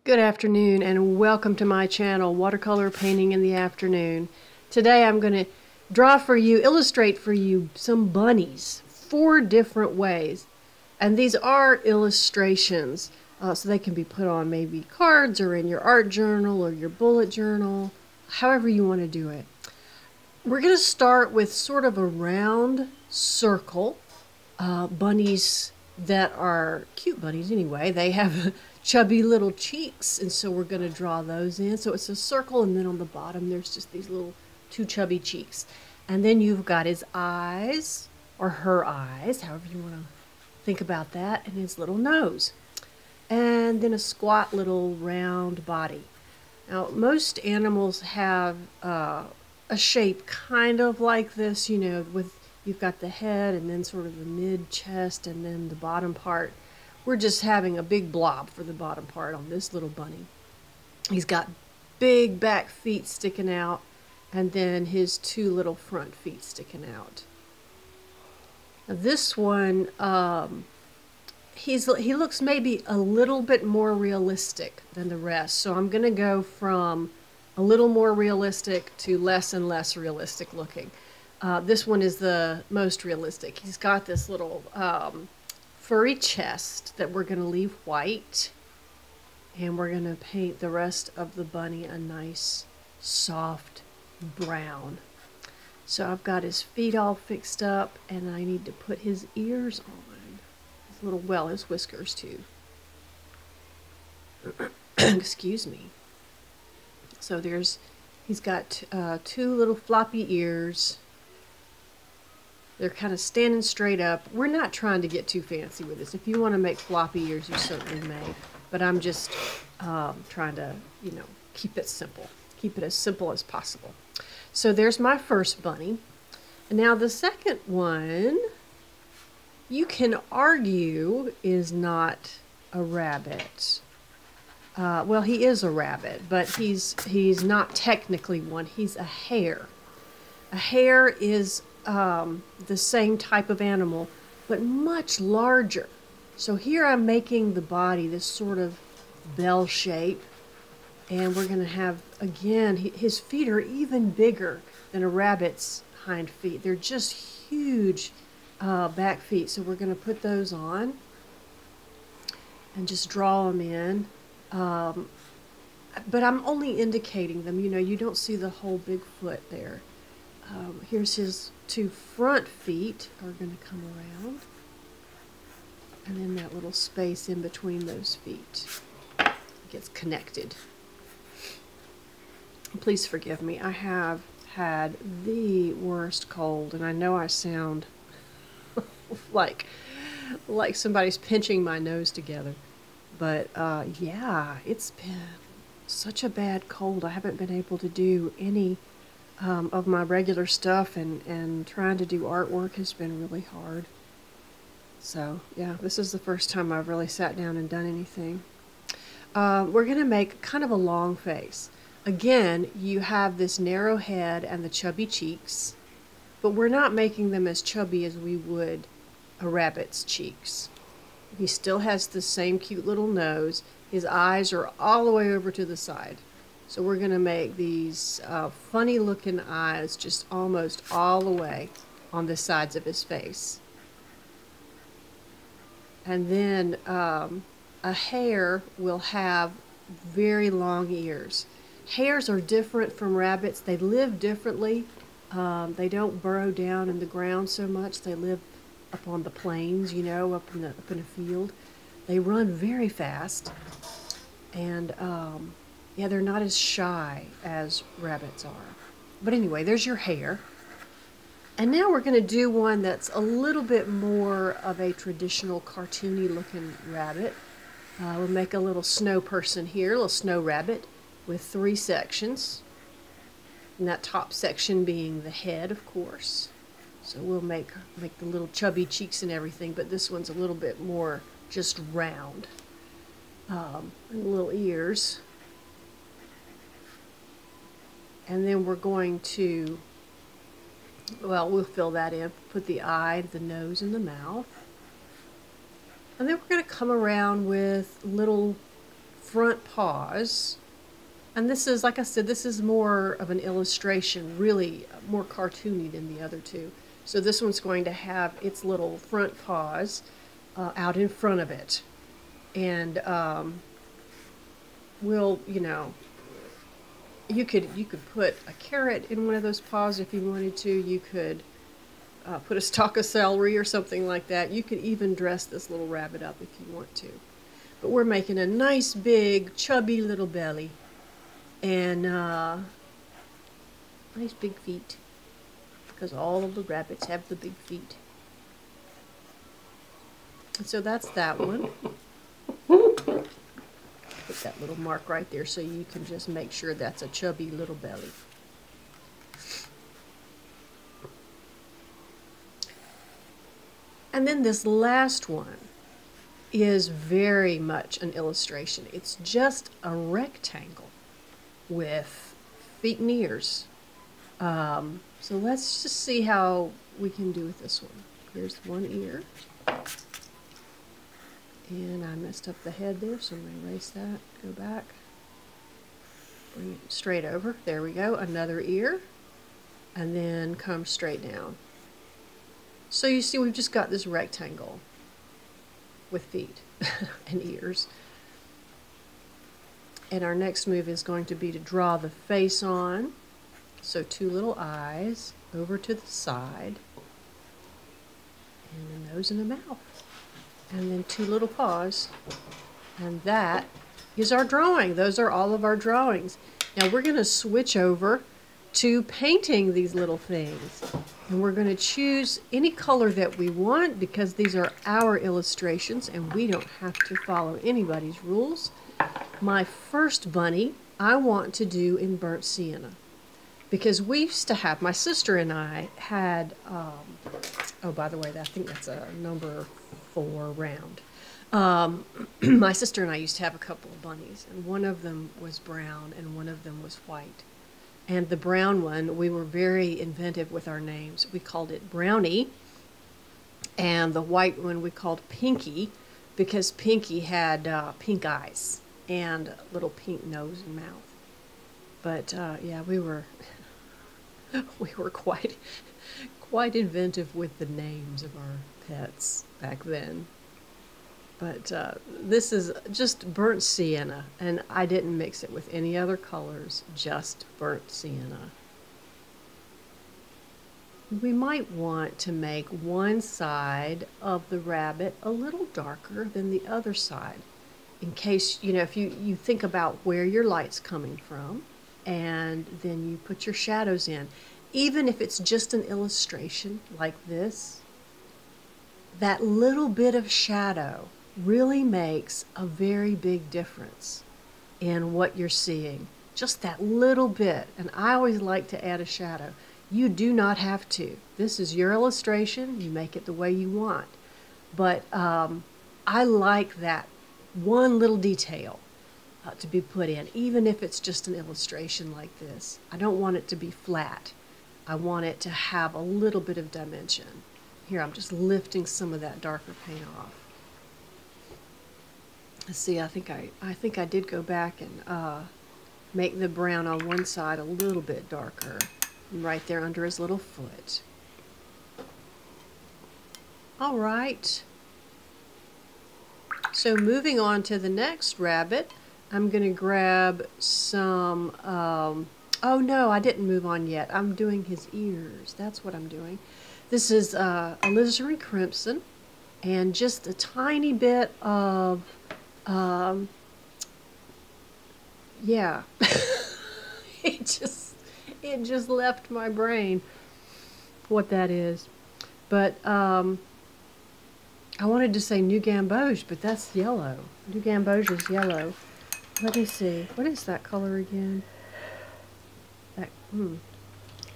Good afternoon and welcome to my channel, Watercolor Painting in the Afternoon. Today I'm going to illustrate for you some bunnies, 4 different ways. And these are illustrations, so they can be put on maybe cards or in your art journal or your bullet journal, however you want to do it. We're going to start with sort of a round circle, bunnies that are cute bunnies anyway. They have chubby little cheeks, and so we're going to draw those in. So it's a circle, and then on the bottom there's just these little 2 chubby cheeks. And then you've got his eyes, or her eyes, however you want to think about that, and his little nose. And then a squat little round body. Now, most animals have a shape kind of like this, with you've got the head and then sort of the mid chest and then the bottom part. We're just having a big blob for the bottom part on this little bunny. He's got big back feet sticking out and then his 2 little front feet sticking out. Now this one, he looks maybe a little bit more realistic than the rest. So I'm going to go from a little more realistic to less and less realistic looking. This one is the most realistic. He's got this little furry chest that we're going to leave white. And we're going to paint the rest of the bunny a nice, soft brown. So I've got his feet all fixed up, and I need to put his ears on. His whiskers too. Excuse me. So he's got 2 little floppy ears. They're kind of standing straight up. We're not trying to get too fancy with this. If you want to make floppy ears, you certainly may. But I'm just trying to, keep it simple. Keep it as simple as possible. So there's my first bunny. And now the second one, you can argue is not a rabbit. Well, he is a rabbit, but he's not technically one. He's a hare. A hare is the same type of animal, but much larger. So here I'm making the body this sort of bell shape, and we're going to have, again, his feet are even bigger than a rabbit's hind feet. They're just huge back feet. So we're going to put those on and just draw them in. But I'm only indicating them. You don't see the whole big foot there. Here's his 2 front feet are going to come around. And then that little space in between those feet gets connected. Please forgive me. I have had the worst cold, and I know I sound like somebody's pinching my nose together. But yeah, it's been such a bad cold. I haven't been able to do any of my regular stuff, and trying to do artwork has been really hard. So yeah, this is the first time I've really sat down and done anything. We're going to make kind of a long face. Again, you have this narrow head and the chubby cheeks, but we're not making them as chubby as we would a rabbit's cheeks. He still has the same cute little nose. His eyes are all the way over to the side. So we're going to make these funny looking eyes just almost all the way on the sides of his face. And then a hare will have very long ears. Hares are different from rabbits. They live differently. They don't burrow down in the ground so much. They live up on the plains, up in a field. They run very fast, and yeah, they're not as shy as rabbits are. But anyway, there's your hare. And now we're going to do one that's a little bit more of a traditional cartoony looking rabbit. We'll make a little snow person here, a little snow rabbit with 3 sections. And that top section being the head, of course. So we'll make the little chubby cheeks and everything, but this one's a little bit more just round. And little ears. And then we're going to, we'll fill that in, put the eye, the nose, and the mouth. And then we're going to come around with little front paws. And this is, like I said, this is more of an illustration, really more cartoony than the other two. So this one's going to have its little front paws out in front of it. And we'll, you know, you could put a carrot in one of those paws if you wanted to. You could put a stalk of celery or something like that. You could even dress this little rabbit up if you want to. But we're making a nice big chubby little belly and nice big feet, because all of the rabbits have the big feet. And so that's that one. Put that little mark right there so you can just make sure that's a chubby little belly. And then this last one is very much an illustration. It's just a rectangle with feet and ears. So let's just see how we can do with this one. Here's one ear. And I messed up the head there, so I'm going to erase that, go back, bring it straight over. There we go, another ear, and then come straight down. So you see we've just got this rectangle with feet and ears. And our next move is going to be to draw the face on. So two little eyes over to the side, and a nose and a mouth. And then two little paws. And that is our drawing. Those are all of our drawings. Now we're going to switch over to painting these little things. And we're going to choose any color that we want, because these are our illustrations and we don't have to follow anybody's rules. My first bunny I want to do in burnt sienna, because we used to have, my sister and I had, oh, by the way, I think that's a number 4 round. My sister and I used to have a couple of bunnies, and one of them was brown and one of them was white. And the brown one, we were very inventive with our names. We called it Brownie, and the white one we called Pinky, because Pinky had pink eyes and a little pink nose and mouth. But yeah, we were quite inventive with the names of our pets back then. But this is just burnt sienna, and I didn't mix it with any other colors, just burnt sienna. We might want to make one side of the rabbit a little darker than the other side, in case, you know, if you think about where your light's coming from, and then you put your shadows in. Even if it's just an illustration like this, that little bit of shadow really makes a very big difference in what you're seeing. Just that little bit. And I always like to add a shadow. You do not have to. This is your illustration. You make it the way you want. But I like that one little detail to be put in, even if it's just an illustration like this. I don't want it to be flat. I want it to have a little bit of dimension. Here, I'm just lifting some of that darker paint off. See, I think I did go back and make the brown on one side a little bit darker, right there under his little foot. All right. So moving on to the next rabbit, I'm going to grab some, oh no, I didn't move on yet. I'm doing his ears. That's what I'm doing. This is alizarin crimson, and just a tiny bit of yeah, it just left my brain what that is. But I wanted to say New Gamboge, but that's yellow. New Gamboge is yellow. Let me see. What is that color again? That,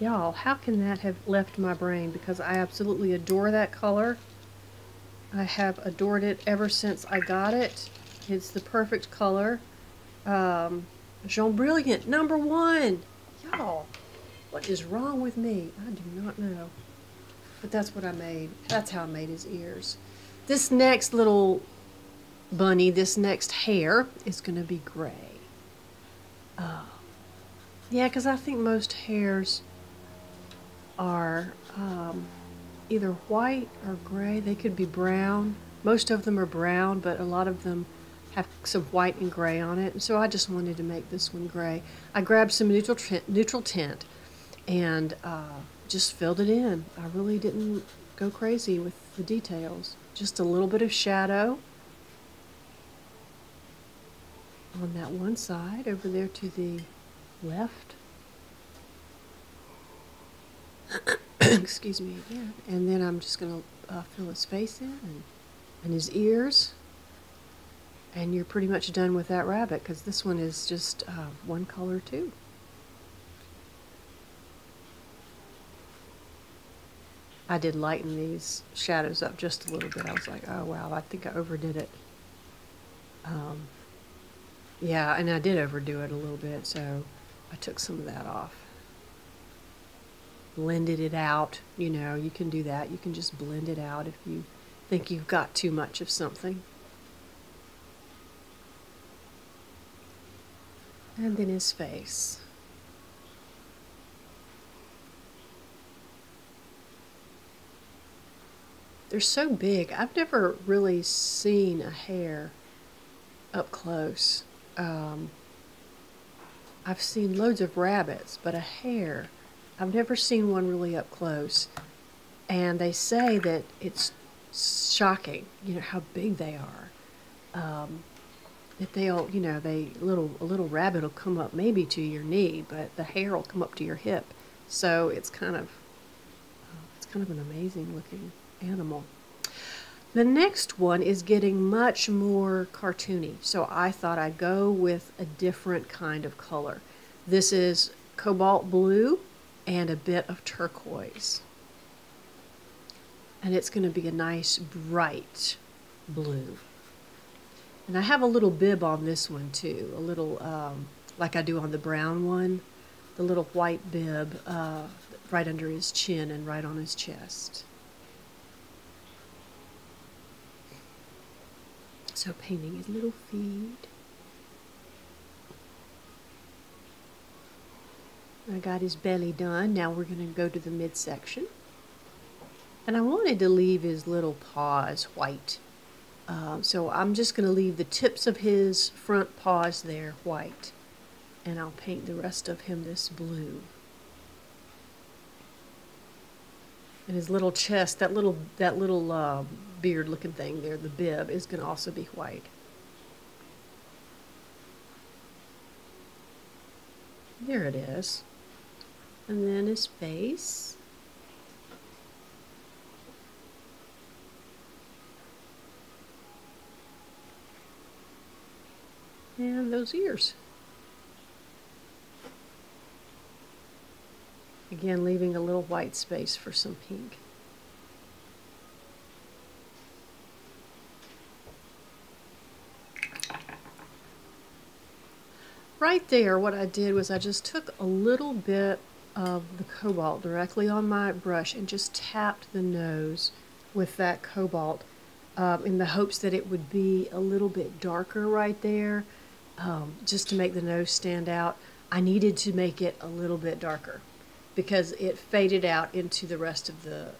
y'all, how can that have left my brain? Because I absolutely adore that color. I have adored it ever since I got it. It's the perfect color. Jaune Brilliant, #1. Y'all, what is wrong with me? I do not know. But that's what I made. That's how I made his ears. This next little bunny, this next hair, is going to be gray. Yeah, because I think most hairs are either white or gray. They could be brown. Most of them are brown, but a lot of them have some white and gray on it. And so I just wanted to make this one gray. I grabbed some neutral tint and just filled it in. I really didn't go crazy with the details. Just a little bit of shadow on that one side over there to the left. Excuse me again. And then I'm just going to fill his face in and his ears. And you're pretty much done with that rabbit, because this one is just one color too. I did lighten these shadows up just a little bit. I was like, oh wow, I think I overdid it. Yeah, and I did overdo it a little bit, so I took some of that off. Blended it out. You know, you can do that. You can just blend it out if you think you've got too much of something. And then his face. They're so big. I've never really seen a hare up close. I've seen loads of rabbits, but a hare, I've never seen one really up close. And they say that it's shocking, you know, how big they are. That they'll, you know, a little rabbit will come up maybe to your knee, but the hare will come up to your hip. So it's kind of an amazing looking animal. The next one is getting much more cartoony, so I thought I'd go with a different kind of color. This is cobalt blue and a bit of turquoise. And it's going to be a nice bright blue. And I have a little bib on this one too, a little, like I do on the brown one, the little white bib right under his chin and right on his chest. So painting his little feet. I got his belly done. Now we're going to go to the midsection. And I wanted to leave his little paws white. So I'm just going to leave the tips of his front paws there white. And I'll paint the rest of him this blue. And his little chest, that little beard looking thing there, the bib, is going to also be white. There it is. And then his face. And those ears. Again, leaving a little white space for some pink. Right there, what I did was I just took a little bit of the cobalt directly on my brush and just tapped the nose with that cobalt in the hopes that it would be a little bit darker right there, just to make the nose stand out. I needed to make it a little bit darker because it faded out into the rest of the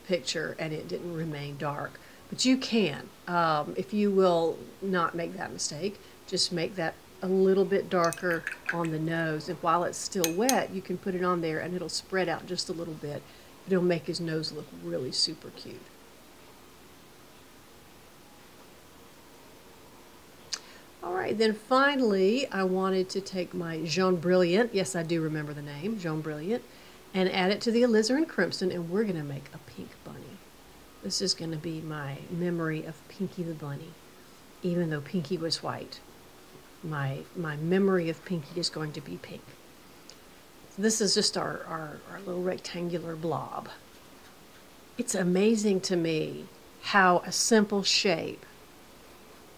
picture and it didn't remain dark. But you can, if you will not make that mistake, just make that a little bit darker on the nose, and while it's still wet you can put it on there and it'll spread out just a little bit. It'll make his nose look really super cute. Alright, then finally I wanted to take my Jaune Brilliant, yes I do remember the name, Jaune Brilliant, and add it to the alizarin crimson, and we're going to make a pink bunny. This is going to be my memory of Pinky the Bunny, even though Pinky was white. My memory of Pinky is going to be pink. So this is just our little rectangular blob. It's amazing to me how a simple shape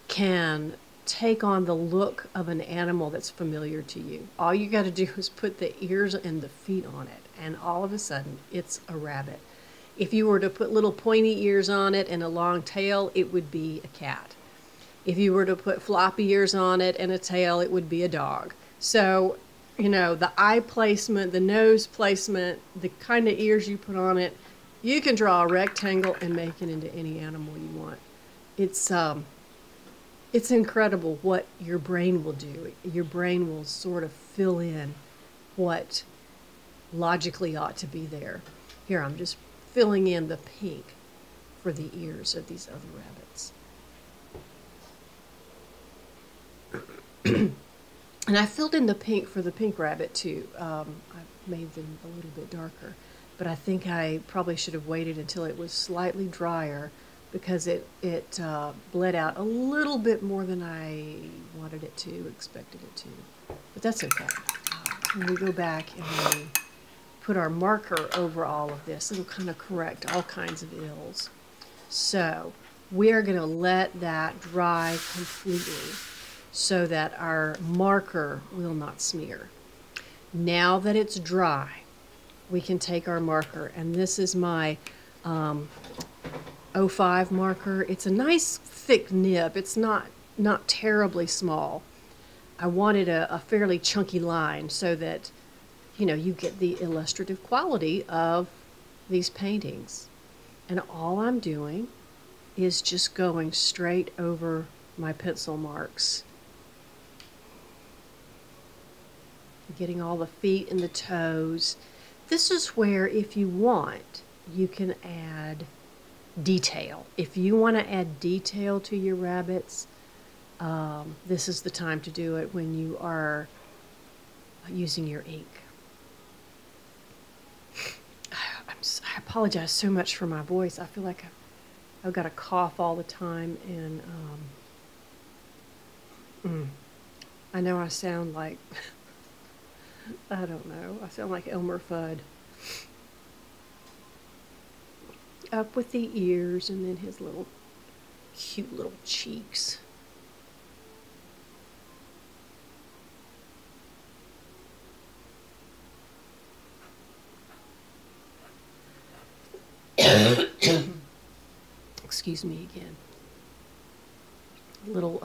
can take on the look of an animal that's familiar to you. All you got to do is put the ears and the feet on it, and all of a sudden it's a rabbit. If you were to put little pointy ears on it and a long tail, it would be a cat. If you were to put floppy ears on it and a tail, it would be a dog. So, you know, the eye placement, the nose placement, the kind of ears you put on it, you can draw a rectangle and make it into any animal you want. It's incredible what your brain will do. Your brain will sort of fill in what logically ought to be there. Here, I'm just filling in the pink for the ears of these other rabbits. And I filled in the pink for the pink rabbit too. I made them a little bit darker, but I think I probably should have waited until it was slightly drier because it bled out a little bit more than I wanted it to, expected it to. But that's okay. When we go back and we put our marker over all of this, it'll kind of correct all kinds of ills. So we're going to let that dry completely so that our marker will not smear. Now that it's dry, we can take our marker, and this is my 05 marker. It's a nice thick nib. It's not terribly small. I wanted a fairly chunky line so that, you know, you get the illustrative quality of these paintings. And all I'm doing is just going straight over my pencil marks, getting all the feet and the toes. This is where, if you want, you can add detail. If you want to add detail to your rabbits, this is the time to do it when you are using your ink. I apologize so much for my voice. I feel like I've got a cough all the time, and I know I sound like I don't know. I sound like Elmer Fudd. Up with the ears and then his little cute little cheeks. Excuse me again. Little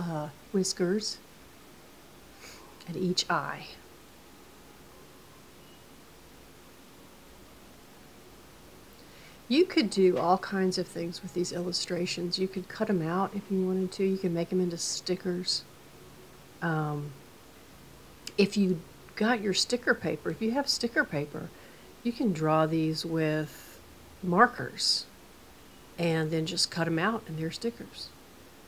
whiskers at each eye. You could do all kinds of things with these illustrations. You could cut them out if you wanted to. You could make them into stickers. If you got your sticker paper, if you have sticker paper, you can draw these with markers and then just cut them out and they're stickers.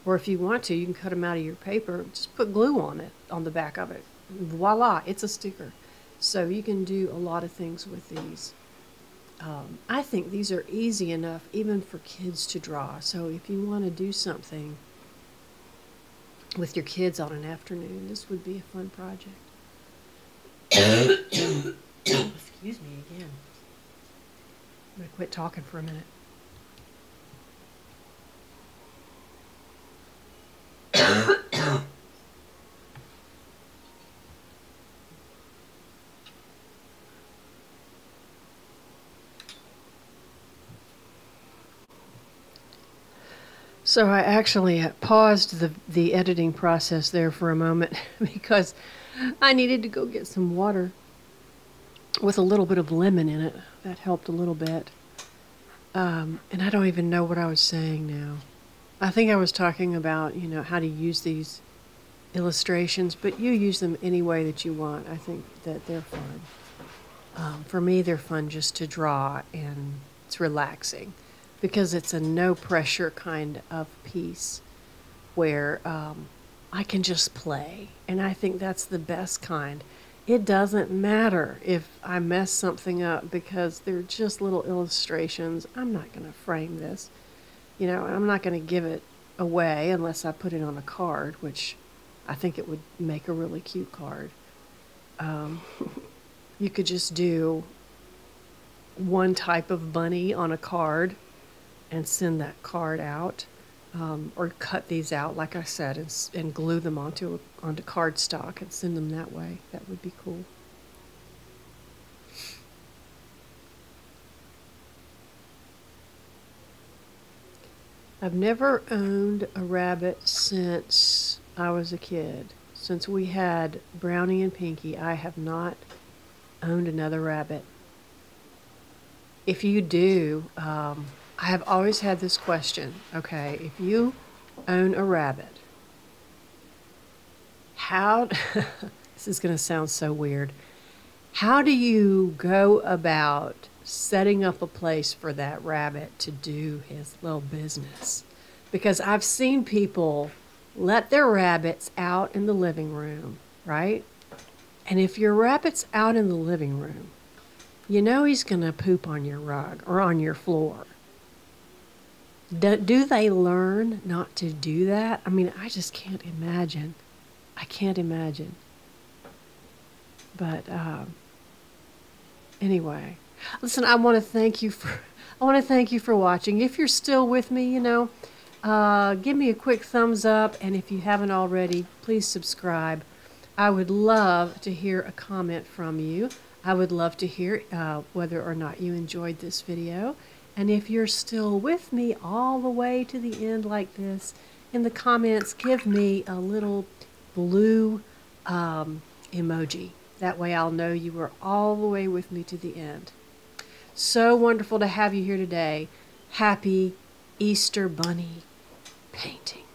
Or if you want to, you can cut them out of your paper, just put glue on it, on the back of it. Voila, it's a sticker. So you can do a lot of things with these. I think these are easy enough even for kids to draw. So if you want to do something with your kids on an afternoon, this would be a fun project. Excuse me again. I'm going to quit talking for a minute. So I actually paused the editing process there for a moment because I needed to go get some water with a little bit of lemon in it. That helped a little bit. And I don't even know what I was saying now. I think I was talking about, you know, how to use these illustrations, but you use them any way that you want. I think that they're fun. For me, they're fun just to draw, and it's relaxing because it's a no-pressure kind of piece where I can just play, and I think that's the best kind. It doesn't matter if I mess something up because they're just little illustrations. I'm not going to frame this, you know, I'm not going to give it away unless I put it on a card, which I think it would make a really cute card. You could just do one type of bunny on a card and send that card out, or cut these out, like I said, and glue them onto cardstock and send them that way. That would be cool. I've never owned a rabbit since I was a kid. Since we had Brownie and Pinky, I have not owned another rabbit. If you do, I have always had this question. Okay, if you own a rabbit, how, this is going to sound so weird, how do you go about setting up a place for that rabbit to do his little business? Because I've seen people let their rabbits out in the living room, right? And if your rabbit's out in the living room, you know he's going to poop on your rug or on your floor. Do they learn not to do that? I mean, I just can't imagine. I can't imagine. But anyway, listen, I want to thank you for watching. If you're still with me, you know, give me a quick thumbs up, and if you haven't already, please subscribe. I would love to hear a comment from you. I would love to hear whether or not you enjoyed this video. And if you're still with me all the way to the end like this, in the comments, give me a little blue emoji. That way I'll know you were all the way with me to the end. So wonderful to have you here today. Happy Easter Bunny painting.